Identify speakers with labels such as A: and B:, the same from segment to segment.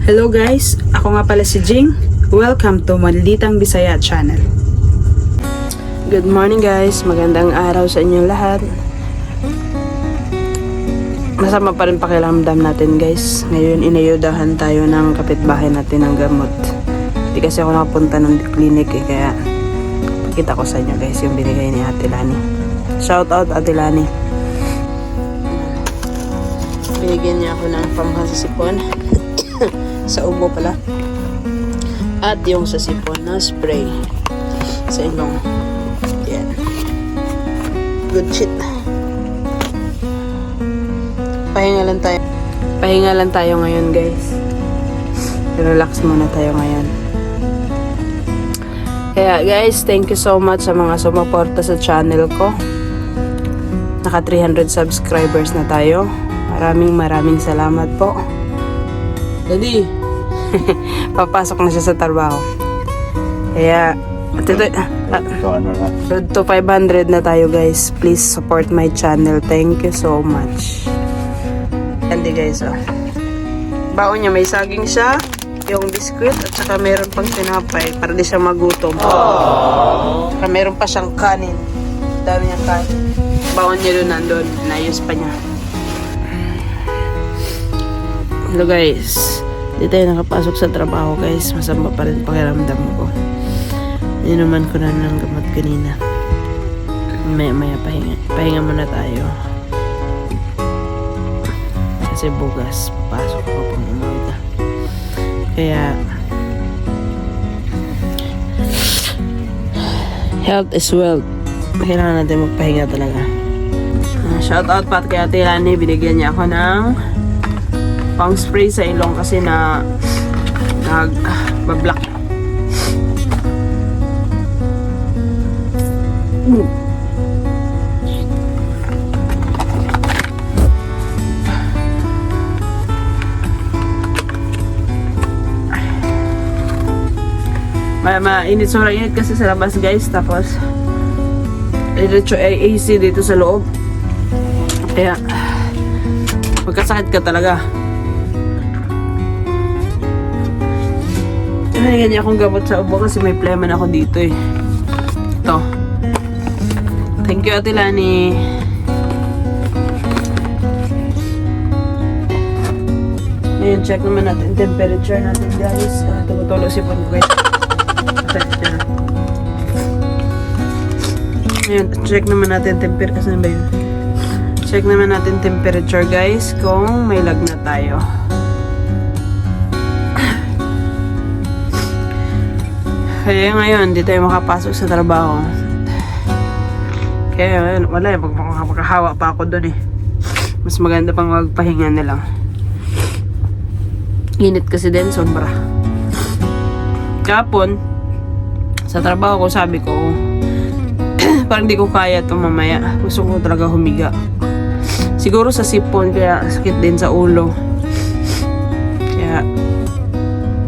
A: Hello guys, ako nga pala si Jing. Welcome to Malditang Bisaya Channel. Good morning guys, magandang araw sa inyong lahat. Masama pa rin pakiramdam natin guys. Ngayon inayudahan tayo ng kapitbahay natin ng gamot. Hindi kasi ako nakapunta ng clinic kaya pakita ko sa inyo guys yung binigay ni Ate Lani. Shout out Ate Lani. Binigyan niya ako ng pamhasasipon. Sa ubo pala. At yung sa sipon na spray sa ilong. Yan. Good shit. Pahinga lang tayo ngayon guys. Relax muna tayo ngayon. Kaya guys, thank you so much sa mga sumuporta sa channel ko. Naka 300 subscribers na tayo. Maraming salamat po. Daddy, papasok na siya sa trabaho. Kaya, road to 500 na tayo guys. Please support my channel. Thank you so much. Hindi guys, oh. Baon niya, may saging siya, yung biskuit, at saka meron pang tinapay para di siya magutom. Saka meron pa siyang kanin. Dami niyang kanin. Baon niya doon nandun. Inayos pa niya. Hello guys, di tayo nakapasok sa trabaho guys. Masama pa rin pakiramdam ko. Inuman ko na ng gamot kanina. Maya pahinga muna tayo. Kasi bugas papasok ko pang umaga. Kaya health is wealth. Kailangan natin magpahinga talaga. Shout out pa kay Ate Lani. Binigyan niya ako ng pang spray sa ilong kasi nagbablock. Mainit, sobrang init kasi sa labas guys. Tapos diretso AC dito sa loob. Kaya magkasakit ka talaga. Binigyan niya akong gamot sa ubo kasi may phlegm ako dito eh. Ito. Thank you Ate Lani. Ngayon check naman natin temperature natin guys. Tumutulo si Pon ko guys. Ngayon check naman natin temperature. Kasi ba yun? Check naman natin temperature guys kung may lagnat tayo. Kaya ngayon, di tayo makapasok sa trabaho. Kaya wala eh, magkakahawa pa ako doon eh. Mas maganda pang magpahinga na lang. Init kasi din, sobra. Kapon, sa trabaho ko sabi ko, parang di ko kaya ito mamaya. Gusto ko talaga humiga. Siguro sa sipon, kaya sakit din sa ulo. Kaya,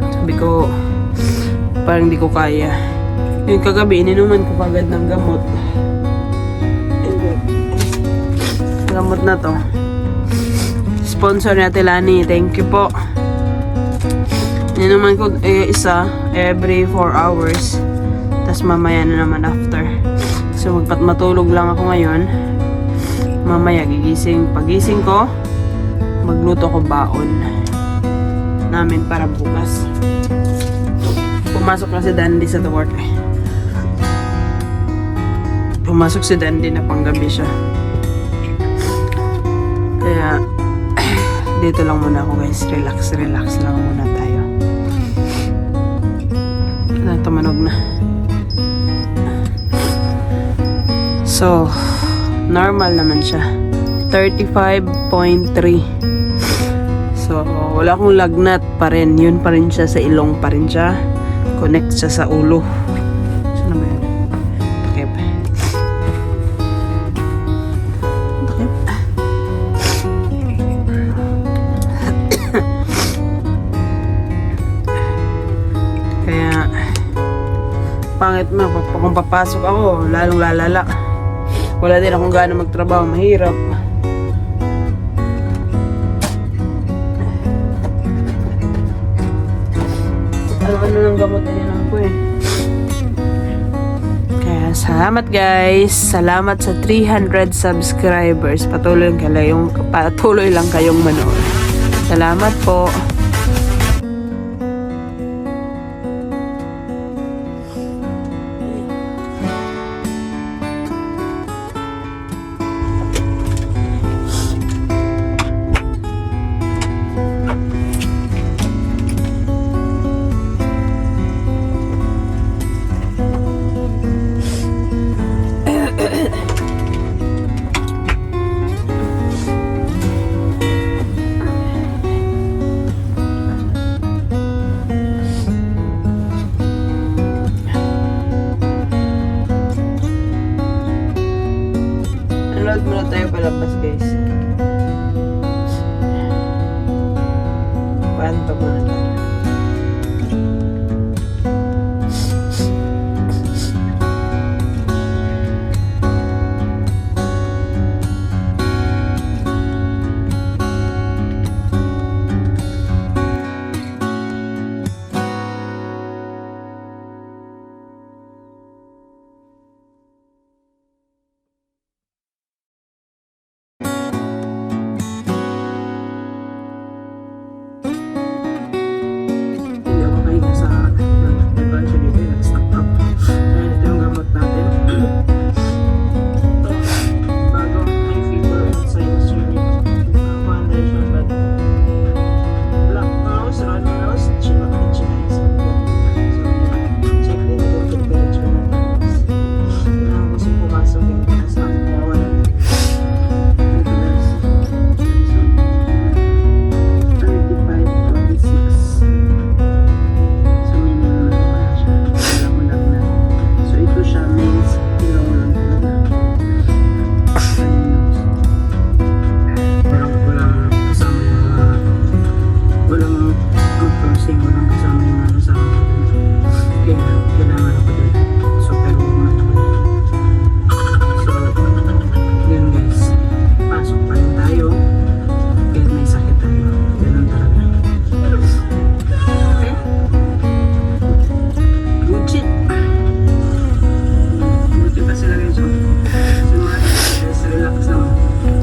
A: sabi ko, parang di ko kaya. Yung kagabi, ininuman ko kagad ng gamot. Gamot na to. Sponsor ni Ate Lani. Thank you po. Ininuman ko isa every 4 hours. Tapos mamaya na naman after. So matulog lang ako ngayon. Mamaya gigising. Pagising ko, magluto ko baon namin para bukas. Pumasok na si Dandy sa work. Pumasok si Dandy na panggabi siya. Kaya dito lang muna ako guys. Relax lang muna tayo. Tumanog na. So, normal naman siya. 35.3. So, wala akong lagnat pa rin. Yun pa rin siya, sa ilong pa rin siya. Connect siya sa ulo. Saan na ba yun? Takip. Kaya pangit mo kung papasok ako, lalong lalala. Wala din akong gana magtrabaho, mahirap. gamot ininom ko eh. Kaya salamat guys. Salamat sa 300 subscribers. Patuloy lang kayong manood. Salamat po. Load muna tayo palabas guys. Panto muna tayo.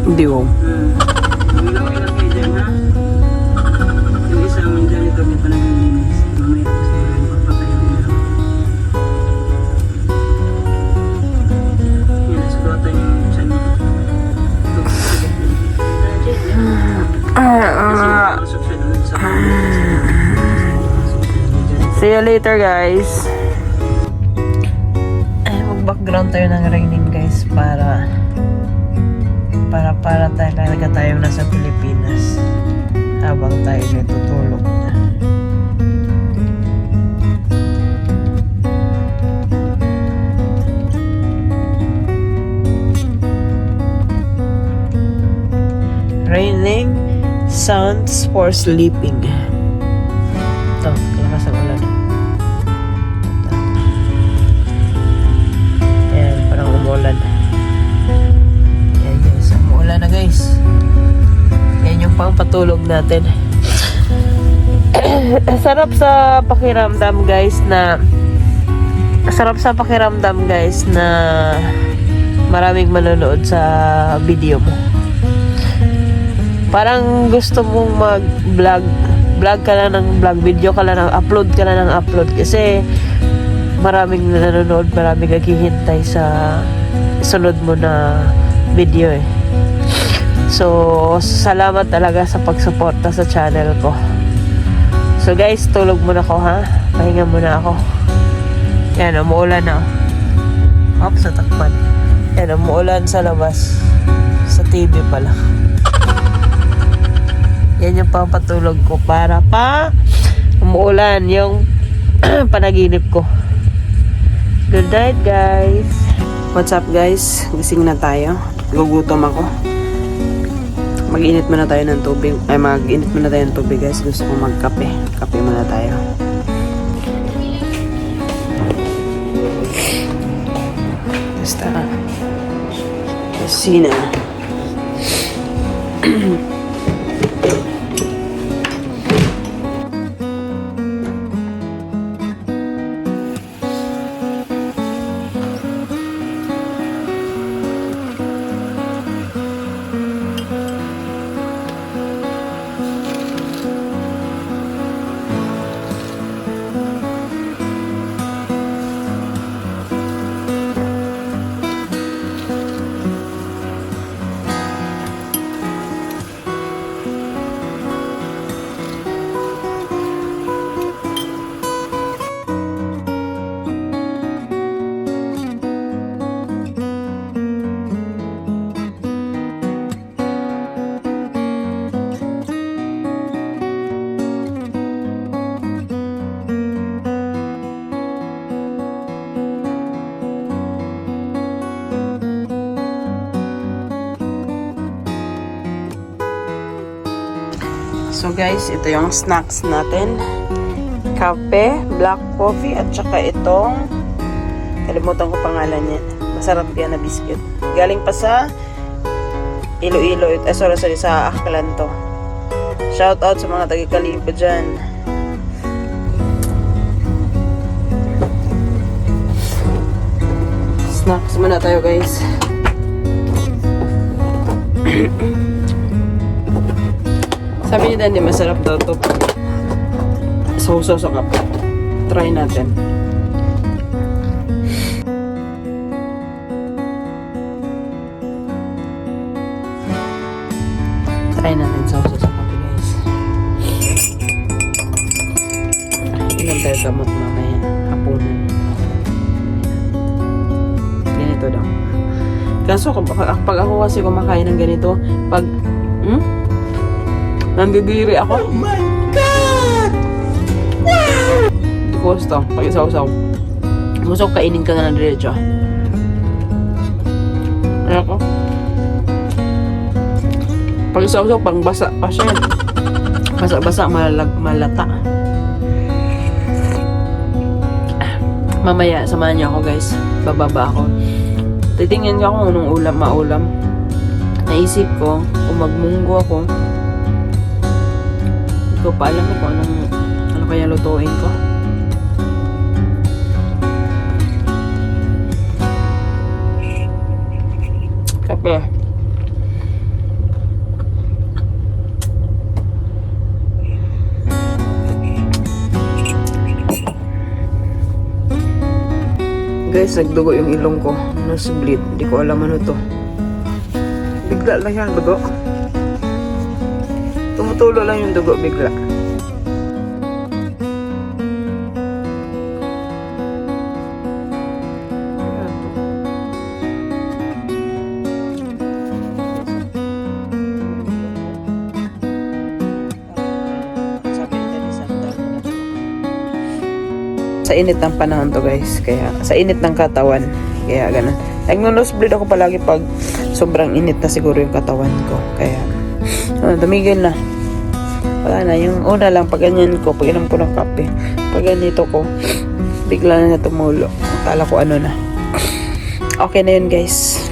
A: Hindi ko.
B: Ilang kayo dyan ha? Yung isa mong ganito may panagalinis. Mamaya kasi yung pagpatayo nila. Yan, nasulotan yung chan niya.
A: See you later guys. Ay, mag-background tayo ng raining guys para talaga tayo nasa Pilipinas habang tayo natutulog na. Raining sounds for sleeping. Ito, lakas ang ulan. Ayan, parang umulan. Wala na guys. Yan yung pangpatulog natin. Sarap sa pakiramdam guys na maraming manonood sa video mo. Parang gusto mong vlog ka lang ng vlog, video ka lang ng upload ka lang ng upload kasi maraming nanonood, maraming naghihintay sa sunod mo na video eh. So, salamat talaga sa pagsuporta sa channel ko. So guys, tulog muna ako ha. Pahinga muna ako. Yan, umuulan na. Oops, natakpan. Yan, umuulan sa labas. Sa TV pala. Yan yung papatulog ko para pa umuulan yung panaginip ko. Good night guys. What's up guys? Gising na tayo. Gugutom ako. Mag-init muna tayo ng tubig. Ay, mag-init muna tayo ng tubig guys. Gusto kong magkape. Kape muna tayo. Basta. Kusina. So guys, ito yung snacks natin. Kape, black coffee, at saka itong kalimutan ko pangalan niya. Masarap yan na biscuit. Galing pa sa Iloilo. Sorry, sa Aklan to. Shout out sa mga taga-Kalibo dyan. Snacks muna tayo guys. Sabi ni Dandy, masarap daw to. Sausaw sa kape. Try natin. Try natin sausaw sa kape guys. Inom tayo gamot mamaya. Hapunan. Ganito daw. Kaso pag ako kasi kumakain ng ganito, pag nandidiri ako. Oh my God! Wow! Hindi ko gusto. Pag isaw-saw. Gusto ko kainin ka na ng diretso. Ano ko? Pag isaw-saw, pang basa pa siya. Basa-basa, malata. Mamaya, samahan niyo ako guys. Bababa ako. Titingnan ko kung anong maulam. Naisip ko, kung magmunggo ako, hindi ko pa alam kung ano kaya lutuin ko. Kape. Guys, nagdugo yung ilong ko. Nosebleed. Hindi ko alam ano to. Bigla lang yung dugo. Tumutulo lang yung dugo bigla. Sa init ng panahon to guys, kaya sa init ng katawan, kaya ganun. Nag-nosebleed ako palagi pag sobrang init na siguro yung katawan ko, kaya tumigil na. Wala na, yung una lang pag ganyan ko, pag inom ko ng kape, pag ganito ko, bigla na tumulo. Akala ko ano na. Okay na yun guys.